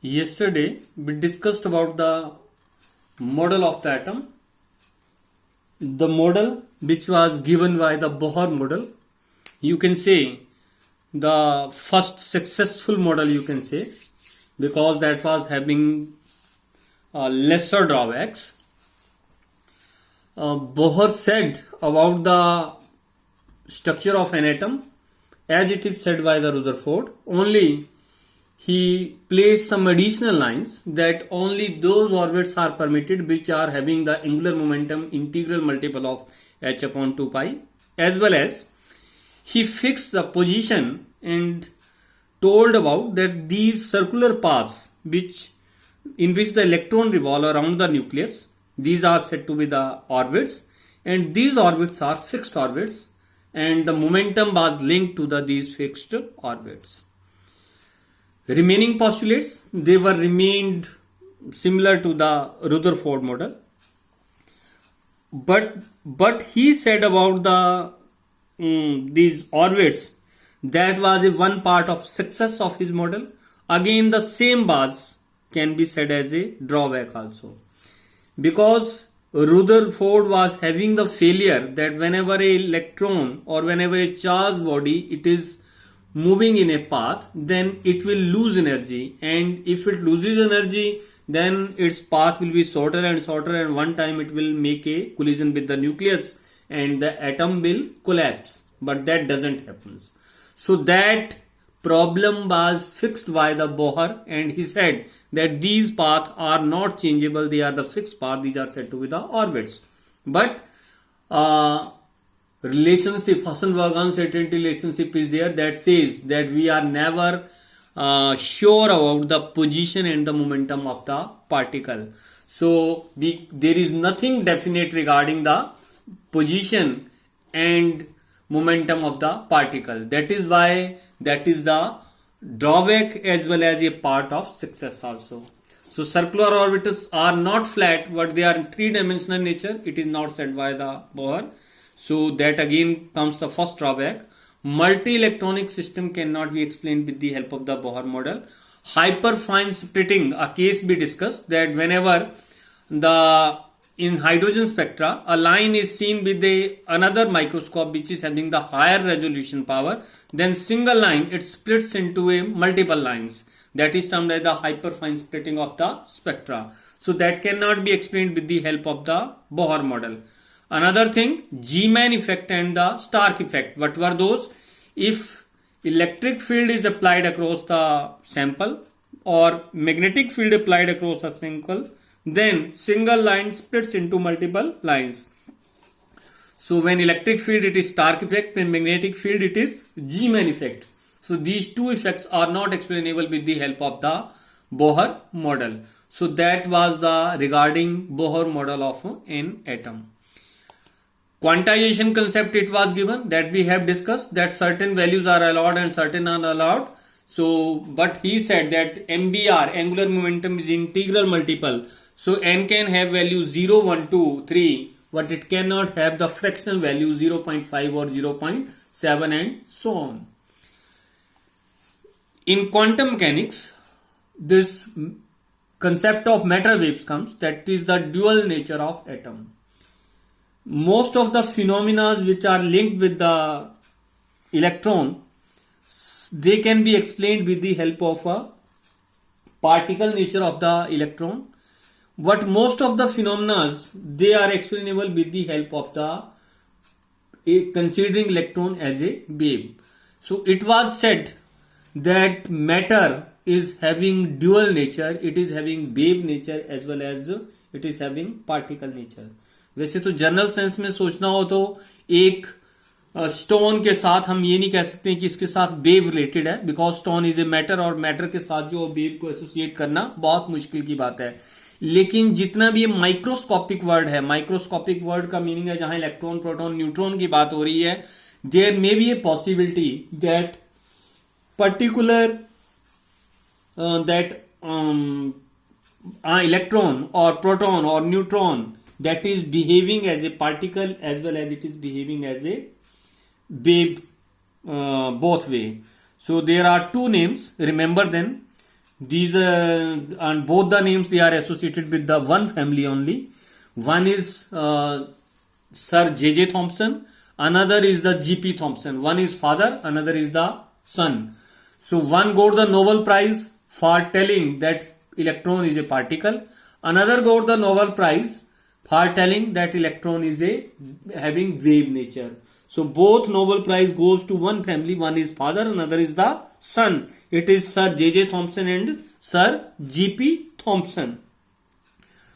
Yesterday, we discussed about the model of the atom. The model which was given by the Bohr model, you can say the first successful model, you can say, because that was having lesser drawbacks. Bohr said about the structure of an atom as it is said by the Rutherford, only he placed some additional lines that only those orbits are permitted which are having the angular momentum integral multiple of h upon 2 pi, as well as he fixed the position and told about that these circular paths in which the electron revolve around the nucleus, these are said to be the orbits, and these orbits are fixed orbits, and the momentum was linked to these fixed orbits. Remaining postulates, they were remained similar to the Rutherford model, but he said about these orbits, that was one part of success of his model. Again, the same was can be said as a drawback also, because Rutherford was having the failure that whenever a electron or whenever a charged body it is moving in a path, then it will lose energy, and if it loses energy, then its path will be shorter and shorter, and one time it will make a collision with the nucleus and the atom will collapse, but that doesn't happen. So that problem was fixed by the Bohr, and he said that these paths are not changeable, they are the fixed path, these are said to be the orbits. But relationship, Heisenberg uncertainty relationship is there that says that we are never sure about the position and the momentum of the particle. So there is nothing definite regarding the position and momentum of the particle. That is why that is the drawback as well as a part of success also. So circular orbitals are not flat, but they are in three-dimensional nature. It is not said by the Bohr. So that again comes the first drawback. Multi-electronic system cannot be explained with the help of the Bohr model. Hyperfine splitting, a case we discussed, that whenever in hydrogen spectra a line is seen with another microscope which is having the higher resolution power, then single line it splits into a multiple lines. That is termed as the hyperfine splitting of the spectra. So that cannot be explained with the help of the Bohr model. Another thing, G-Man effect and the Stark effect. What were those? If electric field is applied across the sample or magnetic field applied across a sample, then single line splits into multiple lines. So when electric field it is Stark effect, when magnetic field it is G-Man effect. So these two effects are not explainable with the help of the Bohr model. So that was the regarding Bohr model of an atom. Quantization concept it was given, that we have discussed that certain values are allowed and certain are allowed. So but he said that MBR, angular momentum, is integral multiple. So n can have value 0, 1, 2, 3, but it cannot have the fractional value 0.5 or 0.7 and so on. In quantum mechanics, this concept of matter waves comes, that is the dual nature of atom. Most of the phenomena which are linked with the electron, they can be explained with the help of a particle nature of the electron. But most of the phenomena, they are explainable with the help of considering electron as a wave. So it was said that matter is having dual nature, it is having wave nature as well as it is having particle nature. वैसे तो general sense में सोचना हो तो एक stone के साथ हम ये नहीं कह सकते हैं कि इसके साथ वेव रिलेटेड है, because stone is a matter और मैटर के साथ जो वेव को एसोसिएट करना बहुत मुश्किल की बात है. लेकिन जितना भी ये माइक्रोस्कोपिक वर्ड है, माइक्रोस्कोपिक वर्ड का मीनिंग है जहां इलेक्ट्रॉन, प्रोटॉन, न्यूट्रॉन की बात हो रही है, there may be a possibility that particular electron or proton or neutron that is behaving as a particle as well as it is behaving as a wave both way. So there are two names, remember them. these and both the names, they are associated with the one family only. One is Sir J.J. Thomson, another is the G.P. Thomson. One is father, another is the son. So one got the Nobel Prize for telling that electron is a particle, another got the Nobel Prize for telling that electron is a having wave nature. So both Nobel Prize goes to one family. One is father, another is the son. It is Sir J.J. Thomson and Sir G.P. Thomson.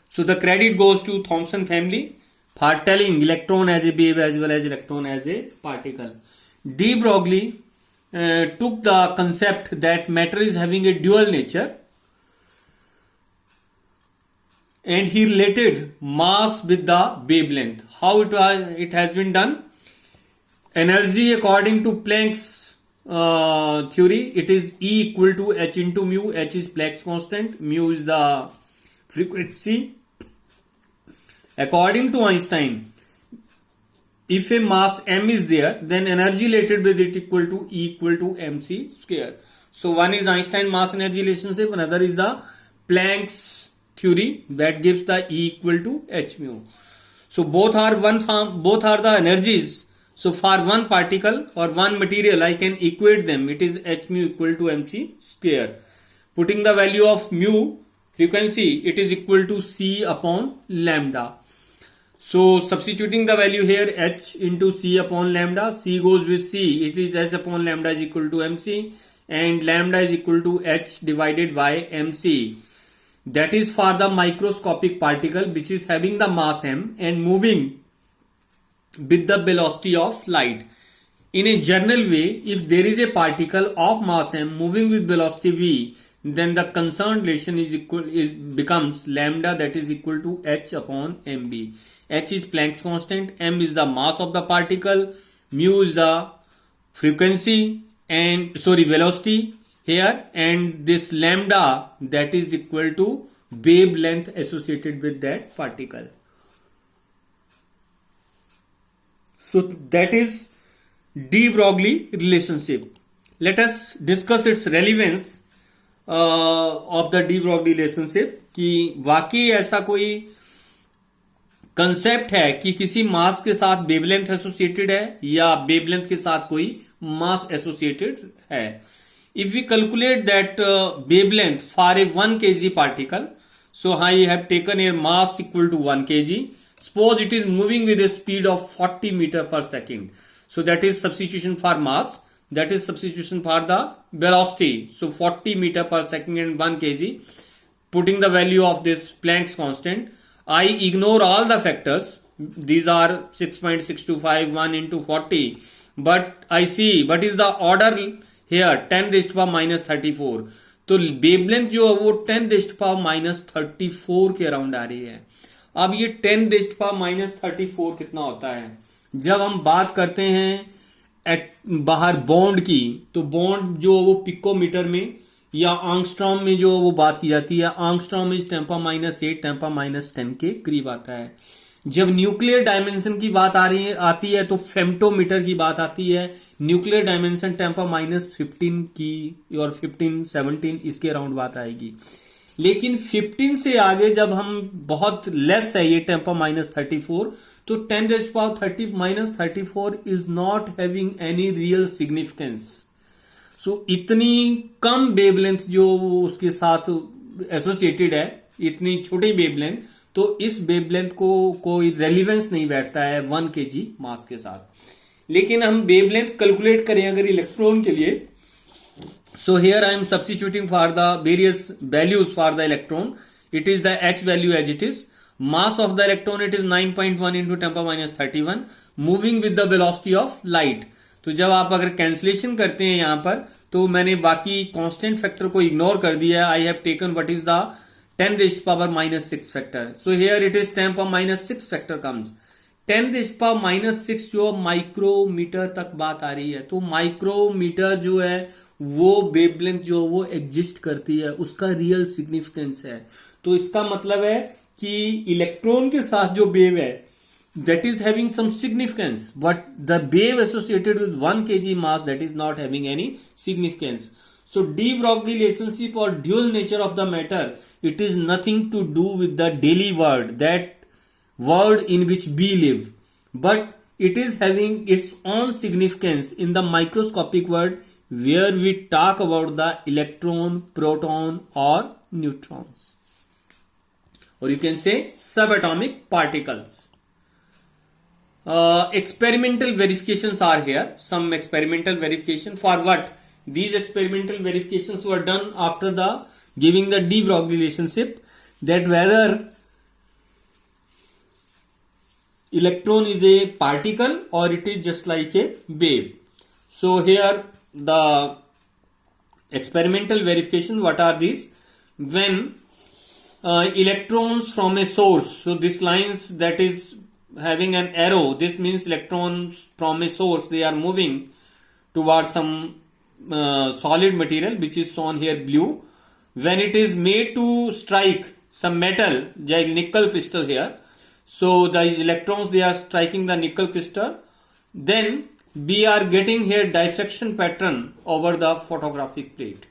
So the credit goes to Thomson family for telling electron as a wave as well as electron as a particle. De Broglie took the concept that matter is having a dual nature, and he related mass with the wavelength. How it has been done? Energy according to Planck's theory, it is E equal to h into mu. H is Planck's constant, mu is the frequency. According to Einstein, if a mass m is there, then energy related with it equal to E equal to mc square. So one is Einstein mass energy relationship, another is the Planck's theory that gives the E equal to h mu. So both are one form, both are the energies. So for one particle or one material, I can equate them. It is h mu equal to mc square. Putting the value of mu frequency, it is equal to c upon lambda. So substituting the value here, h into c upon lambda, c goes with c, it is h upon lambda is equal to mc, and lambda is equal to h divided by mc. That is for the microscopic particle which is having the mass m and moving with the velocity of light. In a general way, if there is a particle of mass m moving with velocity v, then the concerned relation becomes lambda, that is equal to h upon mb. H is Planck's constant, m is the mass of the particle, mu is the frequency and velocity here, and this lambda, that is equal to wavelength associated with that particle. So that is de Broglie relationship. Let us discuss its relevance of the de Broglie relationship, कि वाकई ऐसा कोई concept है कि किसी मास के साथ wavelength associated है या वेवलेंथ के साथ कोई मास एसोसिएटेड है. If we calculate that wavelength for a 1 kg particle, so I have taken a mass equal to 1 kg. Suppose it is moving with a speed of 40 meter per second. So that is substitution for mass. That is substitution for the velocity. So 40 meter per second and 1 kg. Putting the value of this Planck's constant, I ignore all the factors. These are 6.625, 1 into 40. But I see what is the order here, 10 raised to power minus 34. तो wavelength जो है वो 10 rest power minus 34 के around आ रही है. अब ये 10 rest power minus 34 कितना होता है? जब हम बात करते हैं बाहर बॉन्ड की, तो बॉन्ड जो वो पिकोमीटर में या आंगस्ट्रॉम में जो वो बात की जाती है, आंगस्ट्रॉम is 10 power minus 8, 10 power minus 10 के करीब आता है. जब न्यूक्लियर डायमेंशन की बात आती है तो फेम्टोमीटर की बात आती है. न्यूक्लियर डायमेंशन 10 पावर माइनस 15 की और 15, 17 इसके अराउंड बात आएगी. लेकिन 15 से आगे जब हम बहुत लेस है ये 10 पावर माइनस 34, तो 10 raised power 30 minus 34 is not having any real significance. So इतनी कम वेवलेंथ जो उसके साथ एसोसिएटेड है, इतनी छोटी वेवलेंथ, तो इस वेवलेंथ को कोई रेलिवेंस नहीं बैठता है 1 kg मास के साथ. लेकिन हम वेवलेंथ कैलकुलेट करें अगर इलेक्ट्रॉन के लिए, so here I am substituting for the various values for the electron. It is the h value as it is. Mass of the electron, it is 9.1 into 10 power minus 31, moving with the velocity of light. तो जब आप अगर cancellation करते हैं यहां पर, तो मैंने बाकी कांस्टेंट फैक्टर को इग्नोर कर दिया. I have taken what is the 10 raised power minus 6 factor. So here it is 10 power minus 6 factor comes. 10 raised power minus 6 जो माइक्रोमीटर तक बात आ रही है, तो माइक्रोमीटर जो है वो वेवलेंथ जो वो एग्जिस्ट करती है, उसका रियल सिग्निफिकेंस है. तो इसका मतलब है कि इलेक्ट्रॉन के साथ जो वेव है that is having some significance, but the wave associated with 1 kg mass, that is not having any significance. So de Broglie relationship or dual nature of the matter, it is nothing to do with the daily world, that world in which we live, but it is having its own significance in the microscopic world where we talk about the electron, proton or neutrons, or you can say subatomic particles. Experimental verifications are here. Some experimental verification for what? These experimental verifications were done after the giving the de Broglie relationship, that whether electron is a particle or it is just like a wave. So here the experimental verification, what are these? When electrons from a source, so this lines that is having an arrow, this means electrons from a source, they are moving towards some solid material which is shown here blue. When it is made to strike some metal, like nickel crystal here, so the electrons, they are striking the nickel crystal, then we are getting here diffraction pattern over the photographic plate,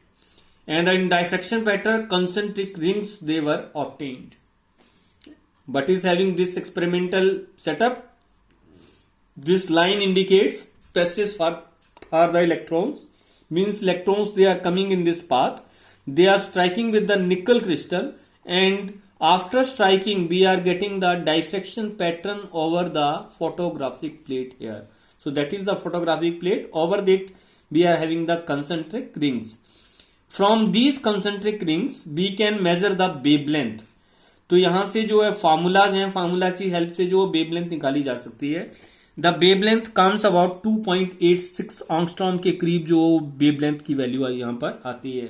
and in diffraction pattern concentric rings they were obtained. But is having this experimental setup, this line indicates passage for the electrons, means electrons, they are coming in this path, they are striking with the nickel crystal, and after striking we are getting the diffraction pattern over the photographic plate here. So that is the photographic plate, over that we are having the concentric rings. From these concentric rings we can measure the wavelength. तो यहां से जो है formulas हैं, formula की help से जो wavelength निकाली जा सकती है. The wavelength comes about 2.86 angstrom के करीब जो वेवलेंथ की वैल्यू यहां पर आती है.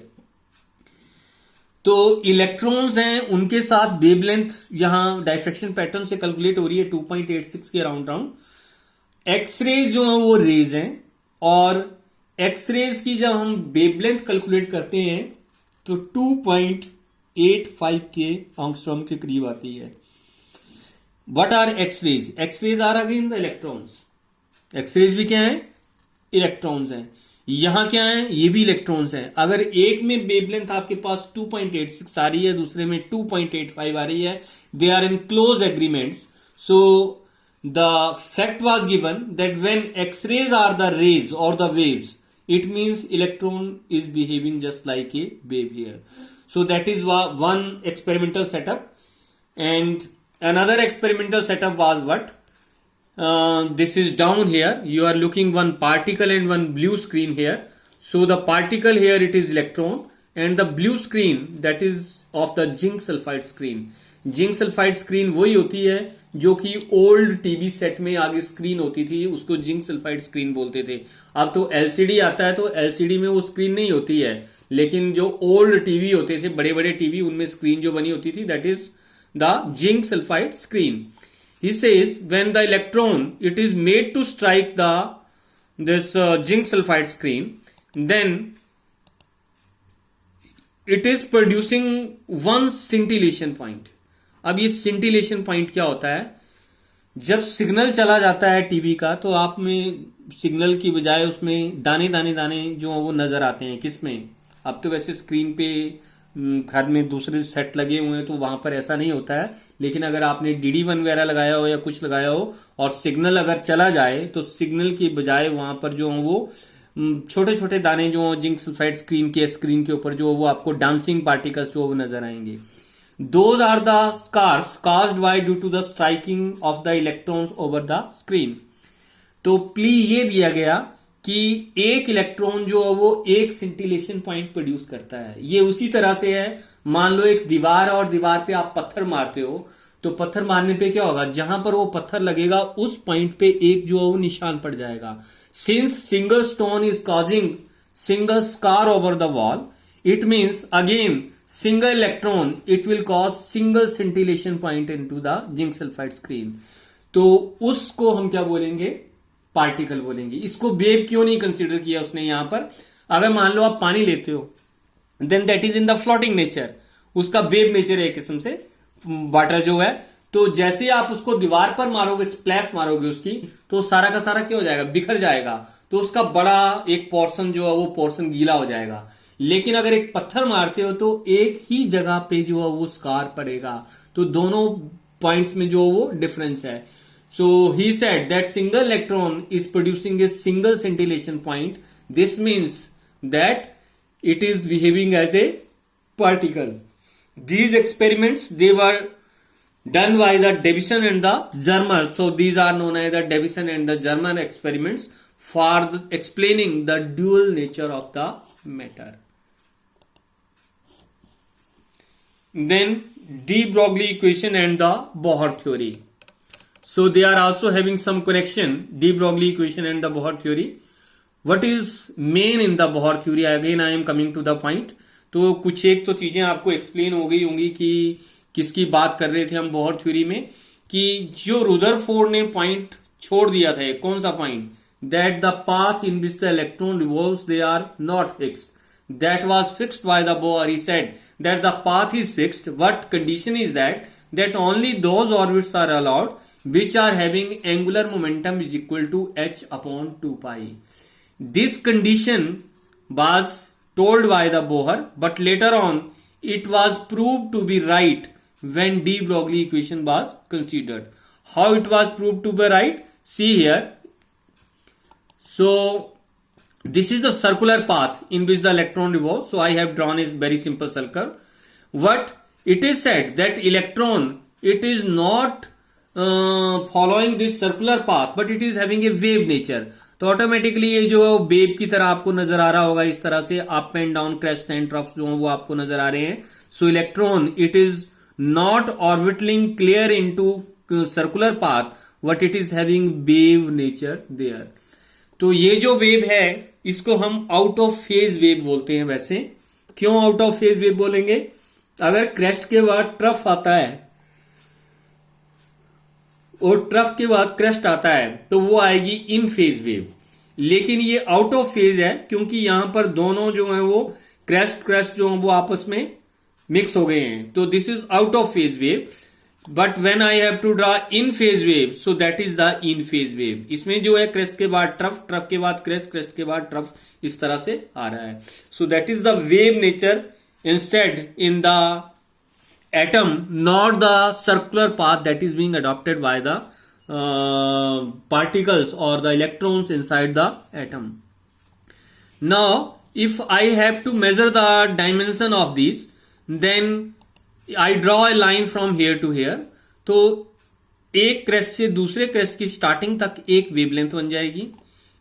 तो इलेक्ट्रॉन्स हैं, उनके साथ वेवलेंथ यहां डायफ्रेक्शन पैटर्न से कैलकुलेट हो रही है 2.86 के राउंड. एक्सरेज जो है वो रेज हैं, और एक्सरेज की जब हम वेवलेंथ कैलकुलेट करते हैं तो 2.85 के एंगस्ट्रॉम के करीब आती है. What are X rays? X rays are again the electrons. X rays भी क्या है? इलेक्ट्रॉन्स हैं. यहां क्या है? ये भी इलेक्ट्रॉन्स हैं. अगर एक में वेवलेंथ आपके पास 2.86 आ रही है, दूसरे में 2.85 आ रही है, they are in close agreements. So the fact was given that when X-rays are the rays और the waves, it means electron is behaving just like a wave here. So that is one experimental setup. And another experimental setup was what? This is down here. You are looking one particle and one blue screen here. So the particle here, it is electron, and the blue screen, that is of the zinc sulphide screen. Zinc sulphide screen वही होती है जो कि old TV set में आगे screen होती थी, उसको जिंक सल्फाइड स्क्रीन बोलते थे. अब तो एलसीडी आता है, तो एलसीडी में वो स्क्रीन नहीं होती है, लेकिन जो ओल्ड टीवी होते थे, बड़े बड़े टीवी, उनमें स्क्रीन जो बनी होती थी, that is the zinc sulphide screen. He says when the electron, it is made to strike this zinc sulfide screen, then it is producing one scintillation point. अब ये scintillation point क्या होता है? जब सिग्नल चला जाता है टीवी का, तो आप में सिग्नल की बजाय उसमें दाने दाने दाने जो वो नजर आते हैं. किसमें? अब तो वैसे स्क्रीन पे घर में दूसरे सेट लगे हुए हैं तो वहां पर ऐसा नहीं होता है, लेकिन अगर आपने DD1 वगैरह लगाया हो या कुछ लगाया हो और सिग्नल अगर चला जाए, तो सिग्नल की बजाय वहां पर जो वो छोटे छोटे दाने जो जिंक सल्फाइड स्क्रीन के ऊपर जो वो आपको डांसिंग पार्टिकल्स जो वो नजर आएंगे. Those are the scars caused by due to the striking of the electrons over the screen. तो प्लीज ये दिया गया कि एक इलेक्ट्रॉन जो है वो एक सिंटिलेशन पॉइंट प्रोड्यूस करता है. ये उसी तरह से है, मान लो एक दीवार और दीवार पे आप पत्थर मारते हो, तो पत्थर मारने पे क्या होगा? जहां पर वो पत्थर लगेगा उस पॉइंट पे एक जो है वो निशान पड़ जाएगा. Since single stone is causing single scar over the wall, it means again single electron it will cause single scintillation point into the zinc sulphide screen. तो उसको हम क्या बोलेंगे? पार्टिकल बोलेंगे. इसको वेव क्यों नहीं कंसीडर किया उसने यहां पर? अगर मान लो आप पानी लेते हो, then that is in the floating nature, उसका वेव नेचर है एक किस्म से वाटर जो है. तो जैसे आप उसको दीवार पर मारोगे, स्प्लैश मारोगे उसकी, तो सारा का सारा क्या हो जाएगा? बिखर जाएगा. तो उसका बड़ा एक पोर्शन जो है वो पोर्शन गीला हो जाएगा. लेकिन अगर एक पत्थर मारते हो तो एक ही जगह पे जो है वो स्कार पड़ेगा। तो दोनों पॉइंट्स में जो वो डिफरेंस है। So he said that single electron is producing a single scintillation point, this means that it is behaving as a particle. These experiments, they were done by the Davison and the Germer. So these are known as the Davison and the Germer experiments for explaining the dual nature of the matter. Then de Broglie equation and the Bohr theory. So they are also having some connection, de Broglie equation and the Bohr theory. What is main in the Bohr theory? Again I am coming to the point. तो कुछ एक तो चीजें आपको explain हो गई होंगी कि किसकी बात कर रहे थे हम बोहर थ्योरी में, कि जो रुदरफोर्ड ने पॉइंट छोड़ दिया था, कौन सा point, that the path in which the electron revolves they are not fixed, that was fixed by the Bohr. He said that the path is fixed, but condition is that only those orbits are allowed which are having angular momentum is equal to h upon 2π. This condition was told by the Bohr, but later on it was proved to be right when de Broglie equation was considered. How it was proved to be right? See here. So this is the circular path in which the electron revolves. So I have drawn a very simple circle. What it is said that electron, it is not following this circular path, but it is having a wave nature. तो automatically ये जो wave की तरह आपको नजर आ रहा होगा, इस तरह से up and down, crest and trough जो वो आपको नजर आ रहे हैं. So electron it is not orbitaling clear into circular path, but it is having wave nature there. तो ये जो वेव है इसको हम आउट ऑफ फेज वेव बोलते हैं. वैसे क्यों आउट ऑफ फेज वेव बोलेंगे? अगर क्रेस्ट के बाद ट्रफ आता है और ट्रफ के बाद क्रेस्ट आता है तो वो आएगी इन फेज वेव. लेकिन ये आउट ऑफ फेज है क्योंकि यहां पर दोनों जो है वो क्रेस्ट जो है वो आपस में मिक्स हो गए हैं. तो this is out of phase wave. But when I have to draw in phase wave, so that is the in phase wave. इसमें जो है क्रेस्ट के बाद ट्रफ के बाद क्रेस्ट के बाद ट्रफ, इस तरह से आ रहा है. सो that is the wave nature instead in the atom, not the circular path that is being adopted by the particles or the electrons inside the atom. Now, if I have to measure the dimension of this, then I draw a line from here to here. तो एक crest से दूसरे crest की starting तक एक wavelength बन जाएगी.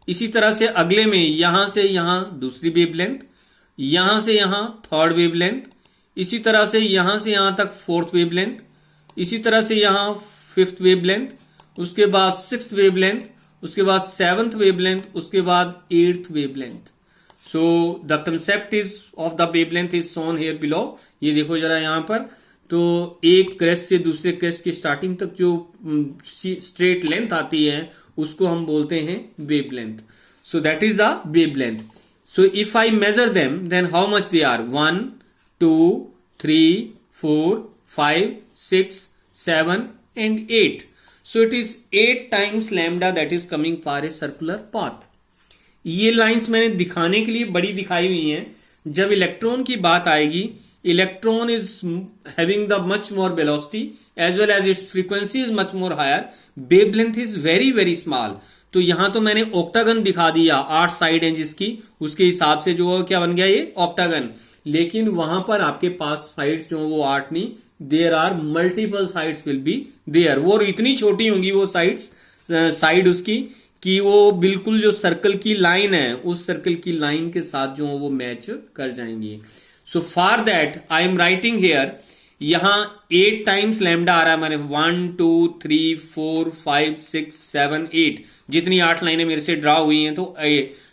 इसी तरह से अगले में यहां से यहां दूसरी वेवलेंथ, यहां से यहां थर्ड वेवलेंथ, इसी तरह से यहां से यहां तक फोर्थ वेवलेंथ, इसी तरह से यहां फिफ्थ वेवलेंथ, उसके बाद सिक्स्थ वेवलेंथ, उसके बाद सेवंथ वेवलेंथ, उसके बाद eighth wavelength. So the concept is of the wavelength is shown here below. ये देखो जरा यहां पर. तो एक क्रेस्ट से दूसरे क्रेस्ट की स्टार्टिंग तक जो स्ट्रेट लेंथ आती है उसको हम बोलते हैं wavelength. So that is the wavelength. So if I measure them, then how much they are? 1, 2, 3, 4, 5, 6, 7 and 8. So it is 8 times lambda that is coming for a circular path. ये lines मैंने दिखाने के लिए बड़ी दिखाई हुई हैं. जब इलेक्ट्रॉन की बात आएगी, electron is having the much more velocity as well as its frequency is much more higher. Wavelength is very very small. तो यहां तो मैंने ऑक्टागन दिखा दिया 8 साइड हैं जिसकी, उसके हिसाब से जो क्या बन गया ये ऑक्टागन. लेकिन वहां पर आपके पास साइड्स जो वो 8 नहीं, there are multiple sides will be there. वो इतनी छोटी होंगी वो साइड्स, साइड उसकी, कि वो बिल्कुल जो सर्कल की लाइन है उस सर्कल की लाइन के साथ जो वो मैच कर जाएंगी. So for that I am writing here, यहां 8 टाइम्स लैम्डा आ रहा है मैंने. 1, 2, 3, 4, 5, 6, 7, 8 जितनी 8 लाइनें मेरे से ड्रा हुई हैं. तो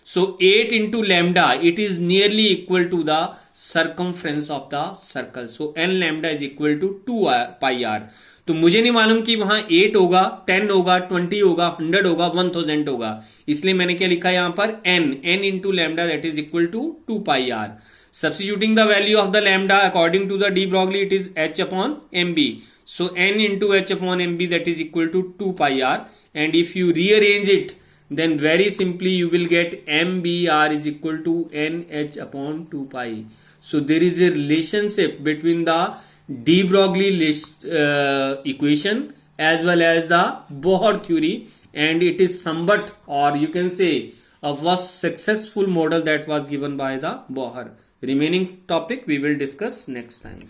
so 8 into lambda it is nearly equal to the circumference of the circle. So n lambda is equal to 2πr. तो मुझे नहीं मालूम कि वहां 8 होगा, 10 होगा, 20 होगा, 100 होगा, 1000 होगा. इसलिए मैंने क्या लिखा यहां पर? n into lambda that is equal to 2πr. Substituting the value of the lambda according to the de Broglie, it is h upon mb. So n into h upon mb that is equal to 2πr. And if you rearrange it, then very simply you will get mbr is equal to nh upon 2 pi. So there is a relationship between the de Broglie equation as well as the Bohr theory, and it is somewhat, or you can say was successful model that was given by the Bohr. Remaining topic we will discuss next time.